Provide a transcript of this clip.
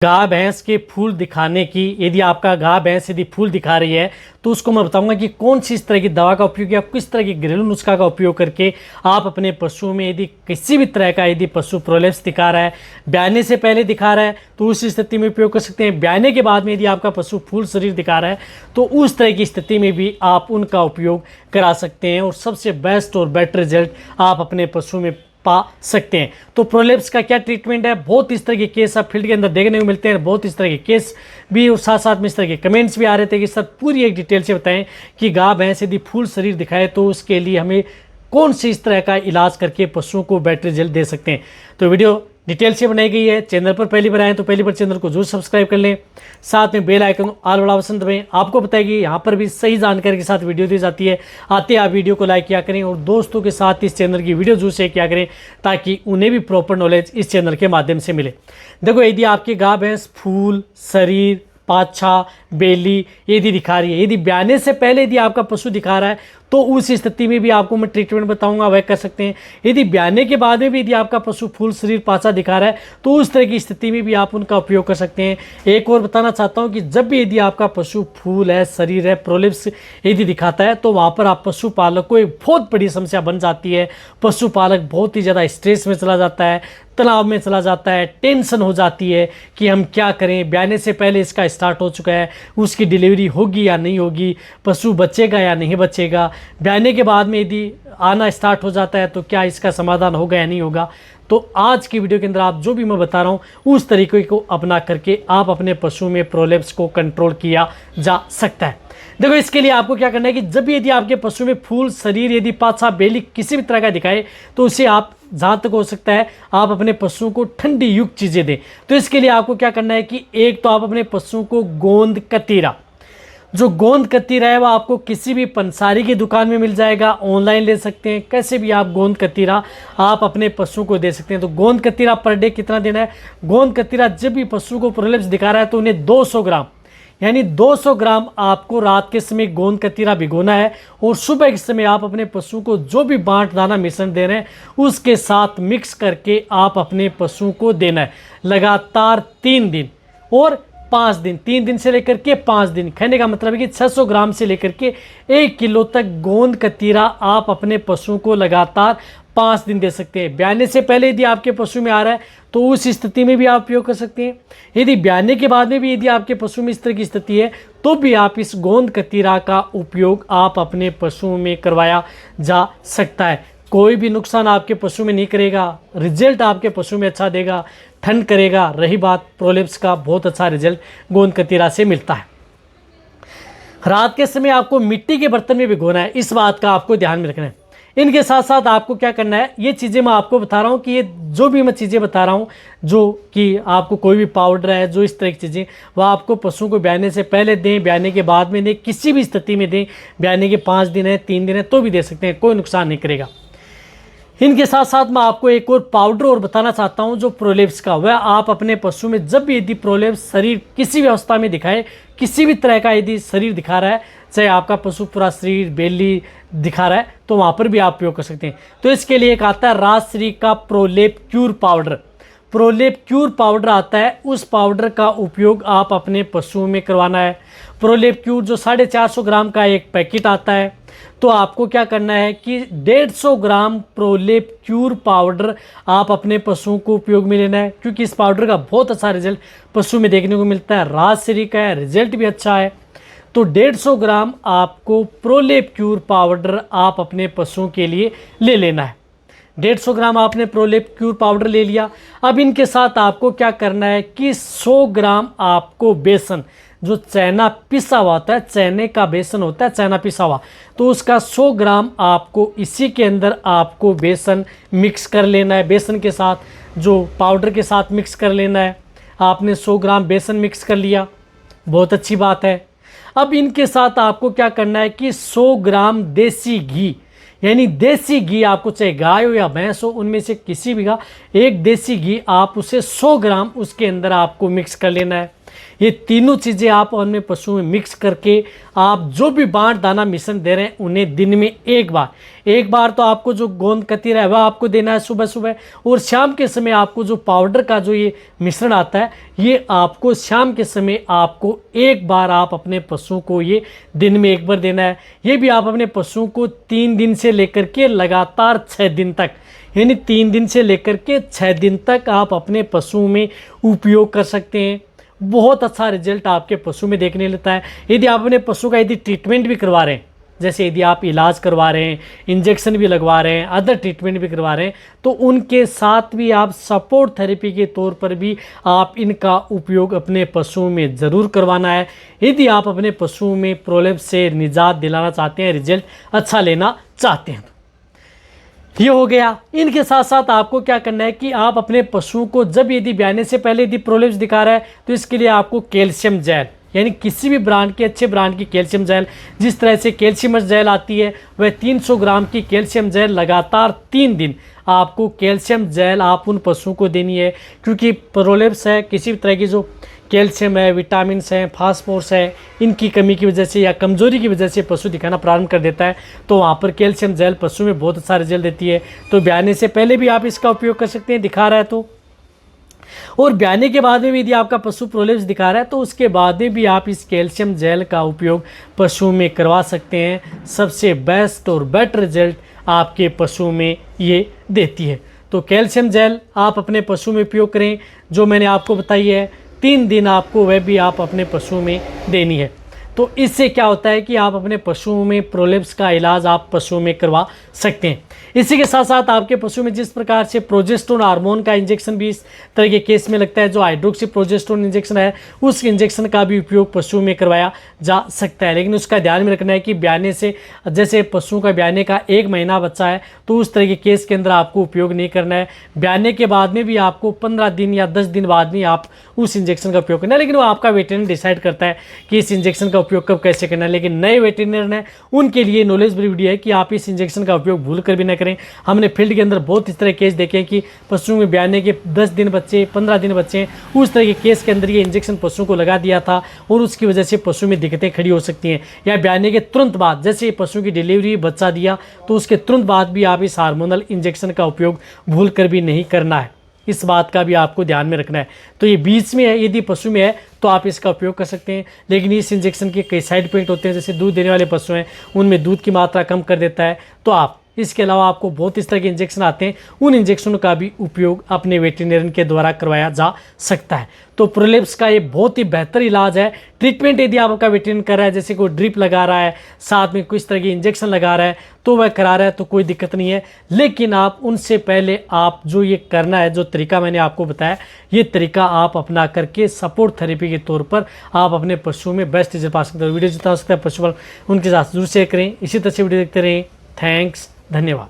गाय भैंस के फूल दिखाने की, यदि आपका गाय भैंस यदि फूल दिखा रही है तो उसको मैं बताऊंगा कि कौन सी इस तरह की दवा का उपयोग या किस तरह की घरेलू नुस्खा का उपयोग करके आप अपने पशु में यदि किसी भी तरह का यदि पशु प्रोलेप्स दिखा रहा है, ब्याने से पहले दिखा रहा है तो उस स्थिति में उपयोग कर सकते हैं। ब्याने के बाद में यदि आपका पशु फूल शरीर दिखा रहा है तो उस तरह की स्थिति में भी आप उनका उपयोग करा सकते हैं और सबसे बेस्ट और बेटर रिजल्ट आप अपने पशु में पा सकते हैं। तो प्रोलेप्स का क्या ट्रीटमेंट है, बहुत इस तरह के केस आप फील्ड के अंदर देखने को मिलते हैं, बहुत इस तरह के केस भी और साथ साथ में इस तरह के कमेंट्स भी आ रहे थे कि सर पूरी एक डिटेल से बताएं कि गाय भैंस यदि फूल शरीर दिखाए तो उसके लिए हमें कौन सी इस तरह का इलाज करके पशुओं को बेटर रिजल्ट दे सकते हैं। तो वीडियो डिटेल से बनाई गई है। चैनल पर पहली बार आए तो पहली बार चैनल को जरूर सब्सक्राइब कर लें, साथ में बेल आइकन ऑल वाला ऑप्शन दबाएं। आपको बताएगी यहाँ पर भी सही जानकारी के साथ वीडियो दी जाती है। आते आप वीडियो को लाइक किया करें और दोस्तों के साथ इस चैनल की वीडियो जरूर शेयर किया करें ताकि उन्हें भी प्रॉपर नॉलेज इस चैनल के माध्यम से मिले। देखो, यदि आपकी गाय भैंस फूल शरीर पाछा बेली यदि दिखा रही है, यदि ब्याने से पहले यदि आपका पशु दिखा रहा है तो उस स्थिति में भी आपको मैं ट्रीटमेंट बताऊंगा, वह कर सकते हैं। यदि ब्याने के बाद में भी यदि आपका पशु फूल शरीर पाछा दिखा रहा है तो उस तरह की स्थिति में भी आप उनका उपयोग कर सकते हैं। एक और बताना चाहता हूं कि जब भी यदि आपका पशु फूल है शरीर है प्रोलेप्स यदि दिखाता है तो वहां पर आप पशुपालक को एक बहुत बड़ी समस्या बन जाती है। पशुपालक बहुत ही ज़्यादा स्ट्रेस में चला जाता है, तनाव में चला जाता है, टेंशन हो जाती है कि हम क्या करें, ब्याने से पहले इसका स्टार्ट हो चुका है, उसकी डिलीवरी होगी या नहीं होगी, पशु बचेगा या नहीं बचेगा, ब्याने के बाद में यदि आना स्टार्ट हो जाता है तो क्या इसका समाधान होगा या नहीं होगा। तो आज की वीडियो के अंदर आप जो भी मैं बता रहा हूँ उस तरीके को अपना करके आप अपने पशु में प्रोलेप्स को कंट्रोल किया जा सकता है। देखो, इसके लिए आपको क्या करना है कि जब भी यदि आपके पशु में फूल शरीर यदि पाछा बेली किसी भी तरह का दिखाए तो उसे आप जहाँ तक हो सकता है आप अपने पशु को ठंडी युक्त चीज़ें दें। तो इसके लिए आपको क्या करना है कि एक तो आप अपने पशु को गोंद कतीरा, जो गोंद कतीरा है वह आपको किसी भी पंसारी की दुकान में मिल जाएगा, ऑनलाइन ले सकते हैं, कैसे भी आप गोंद कतीरा आप अपने पशु को दे सकते हैं। तो गोंद कतीरा पर डे कितना देना है, गोंद कतीरा जब भी पशु को प्रोलेप्स दिखा रहा है तो उन्हें 200 ग्राम यानी 200 ग्राम आपको रात के समय गोंद कतीरा भिगोना है और सुबह के समय आप अपने पशु को जो भी बांट दाना मिश्रण दे रहे हैं उसके साथ मिक्स करके आप अपने पशु को देना है लगातार 3 दिन और 5 दिन, 3 दिन से लेकर के 5 दिन। कहने का मतलब है कि 600 ग्राम से लेकर के 1 किलो तक गोंद कतीरा आप अपने पशु को लगातार 5 दिन दे सकते हैं। ब्याने से पहले यदि आपके पशु में आ रहा है तो उस स्थिति में भी आप उपयोग कर सकते हैं। यदि ब्याने के बाद में भी यदि आपके पशु में इस तरह की स्थिति है तो भी आप इस गोंद कतीरा का उपयोग आप अपने पशु में करवाया जा सकता है। कोई भी नुकसान आपके पशु में नहीं करेगा, रिजल्ट आपके पशु में अच्छा देगा, ठंड करेगा। रही बात प्रोलेप्स का, बहुत अच्छा रिजल्ट गोंद कतीरा से मिलता है। रात के समय आपको मिट्टी के बर्तन में भिगोना है, इस बात का आपको ध्यान में रखना है। इनके साथ साथ आपको क्या करना है, ये चीज़ें मैं आपको बता रहा हूँ कि ये जो भी मैं चीज़ें बता रहा हूँ, जो कि आपको कोई भी पाउडर है, जो इस तरह की चीज़ें वह आपको पशु को ब्याने से पहले दें, ब्याने के बाद में दें, किसी भी स्थिति में दें। ब्याने के 5 दिन है 3 दिन है तो भी दे सकते हैं, कोई नुकसान नहीं करेगा। इनके साथ साथ मैं आपको एक और पाउडर और बताना चाहता हूं जो प्रोलेप्स का, वह आप अपने पशु में जब भी यदि प्रोलेप्स शरीर किसी भी अवस्था में दिखाए, किसी भी तरह का यदि शरीर दिखा रहा है, चाहे आपका पशु पूरा शरीर बेली दिखा रहा है तो वहां पर भी आप उपयोग कर सकते हैं। तो इसके लिए एक आता है राजश्री का प्रोलेप क्यूर पाउडर, प्रोलेप क्यूर पाउडर आता है, उस पाउडर का उपयोग आप अपने पशु में करवाना है। प्रोलेप क्यूर जो 450 ग्राम का एक पैकेट आता है, तो आपको क्या करना है कि 150 ग्राम प्रोलेप क्यूर पाउडर आप अपने पशुओं को उपयोग में लेना है, क्योंकि इस पाउडर का बहुत अच्छा रिजल्ट पशु में देखने को मिलता है। राजश्री का है, रिजल्ट भी अच्छा है। तो 150 ग्राम आपको प्रोलेप क्यूर पाउडर आप अपने पशुओं के लिए ले लेना है। 150 ग्राम आपने प्रोलेप क्यूर पाउडर ले लिया। अब इनके साथ आपको क्या करना है कि 100 ग्राम आपको बेसन, जो चना पिसा हुआ होता है, चने का बेसन होता है चना पिसा हुआ, तो उसका 100 ग्राम आपको इसी के अंदर आपको बेसन मिक्स कर लेना है। बेसन के साथ जो पाउडर के साथ मिक्स कर लेना है। आपने 100 ग्राम बेसन मिक्स कर लिया, बहुत अच्छी बात है। अब इनके साथ आपको क्या करना है कि 100 ग्राम देसी घी, यानी देसी घी आपको चाहे गाय हो या भैंस हो उनमें से किसी भी का एक देसी घी आप उसे 100 ग्राम उसके अंदर आपको मिक्स कर लेना है। ये तीनों चीज़ें आप अपने पशुओं में मिक्स करके आप जो भी बांट दाना मिश्रण दे रहे हैं उन्हें दिन में एक बार तो आपको जो गोंद कतीरा है वह आपको देना है सुबह सुबह, और शाम के समय आपको जो पाउडर का जो ये मिश्रण आता है ये आपको शाम के समय आपको एक बार आप अपने पशुओं को ये दिन में एक बार देना है। ये भी आप अपने पशुओं को 3 दिन से लेकर के लगातार 6 दिन तक, यानी 3 दिन से लेकर के 6 दिन तक आप अपने पशुओं में उपयोग कर सकते हैं। बहुत अच्छा रिजल्ट आपके पशु में देखने लेता है। यदि आप अपने पशु का यदि ट्रीटमेंट भी करवा रहे हैं, जैसे यदि आप इलाज करवा रहे हैं, इंजेक्शन भी लगवा रहे हैं, अदर ट्रीटमेंट भी करवा रहे हैं, तो उनके साथ भी आप सपोर्ट थेरेपी के तौर पर भी आप इनका उपयोग अपने पशुओं में ज़रूर करवाना है। यदि आप अपने पशुओं में प्रॉब्लम से निजात दिलाना चाहते हैं, रिजल्ट अच्छा लेना चाहते हैं। ये हो गया। इनके साथ साथ आपको क्या करना है कि आप अपने पशुओं को जब यदि ब्याने से पहले यदि प्रॉब्लम्स दिखा रहा है तो इसके लिए आपको कैल्शियम जेल, यानी किसी भी ब्रांड के अच्छे ब्रांड की कैल्शियम जेल, जिस तरह से कैल्शियम जेल आती है वह 300 ग्राम की कैल्शियम जेल लगातार 3 दिन आपको कैल्शियम जेल आप उन पशुओं को देनी है। क्योंकि प्रोलेप्स है, किसी भी तरह की जो कैल्शियम है, विटामिन है, फास्फोरस है, इनकी कमी की वजह से या कमज़ोरी की वजह से पशु दिखाना प्रारंभ कर देता है, तो वहाँ पर कैल्शियम जेल पशु में बहुत अच्छा रिजल्ट देती है। तो ब्याने से पहले भी आप इसका उपयोग कर सकते हैं, दिखा रहा है तो, और ब्याने के बाद में भी यदि आपका पशु प्रोलेप्स दिखा रहा है तो उसके बाद में भी आप इस कैल्शियम जेल का उपयोग पशु में करवा सकते हैं। सबसे बेस्ट और बेटर रिजल्ट आपके पशु में ये देती है। तो कैल्शियम जेल आप अपने पशु में उपयोग करें, जो मैंने आपको बताई है 3 दिन आपको वह भी आप अपने पशुओं में देनी है। तो इससे क्या होता है कि आप अपने पशुओं में प्रोलेप्स का इलाज आप पशुओं में करवा सकते हैं। इसी के साथ साथ आपके पशु में जिस प्रकार से प्रोजेस्टेरोन हार्मोन का इंजेक्शन भी इस तरह के केस में लगता है, जो हाइड्रोक्सी प्रोजेस्टेरोन इंजेक्शन है, उस इंजेक्शन का भी उपयोग पशुओं में करवाया जा सकता है। लेकिन उसका ध्यान में रखना है कि ब्याने से, जैसे पशुओं का ब्याने का 1 महीना बच्चा है तो उस तरह के केस के अंदर आपको उपयोग नहीं करना है। ब्याने के बाद में भी आपको 15 दिन या 10 दिन बाद में आप उस इंजेक्शन का उपयोग करना है, लेकिन वो आपका वेटरनरी डिसाइड करता है कि इस इंजेक्शन का उपयोग कब कैसे करना है। लेकिन नए वेटरनरी हैं उनके लिए नॉलेज भरी वीडियो है कि आप इस इंजेक्शन का उपयोग भूल कर भी न करें। हमने फील्ड के अंदर बहुत इस तरह केस देखे हैं कि पशुओं में ब्याने के 10 दिन बच्चे, 15 दिन बच्चे, उस तरह के केस के अंदर ये इंजेक्शन पशुओं को लगा दिया था और उसकी वजह से पशु में दिक्कतें खड़ी हो सकती हैं। या ब्याने के तुरंत बाद, जैसे पशु की डिलीवरी बच्चा दिया तो उसके तुरंत बाद भी आप इस हार्मोनल इंजेक्शन का उपयोग भूल कर भी नहीं करना है। इस बात का भी आपको ध्यान में रखना है। तो ये बीच में है, यदि पशु में है तो आप इसका उपयोग कर सकते हैं। लेकिन इस इंजेक्शन के कई साइड इफेक्ट होते हैं, जैसे दूध देने वाले पशु हैं उनमें दूध की मात्रा कम कर देता है। तो आप इसके अलावा आपको बहुत इस तरह के इंजेक्शन आते हैं, उन इंजेक्शनों का भी उपयोग अपने वेटरनरियन के द्वारा करवाया जा सकता है। तो प्रोलेप्स का ये बहुत ही बेहतर इलाज है। ट्रीटमेंट यदि आपका वेटरनरियन कर रहा है, जैसे कोई ड्रिप लगा रहा है, साथ में कुछ तरह की इंजेक्शन लगा रहा है, तो वह करा रहा है तो कोई दिक्कत नहीं है। लेकिन आप उनसे पहले आप जो ये करना है, जो तरीका मैंने आपको बताया, ये तरीका आप अपना करके सपोर्ट थेरेपी के तौर पर आप अपने पशु में बेस्ट रिजल्ट पा सकते हो। वीडियो जितना हो सकता है पशुपालन उनके साथ जरूर शेयर करें। इसी तरह से वीडियो देखते रहें। थैंक्स, धन्यवाद।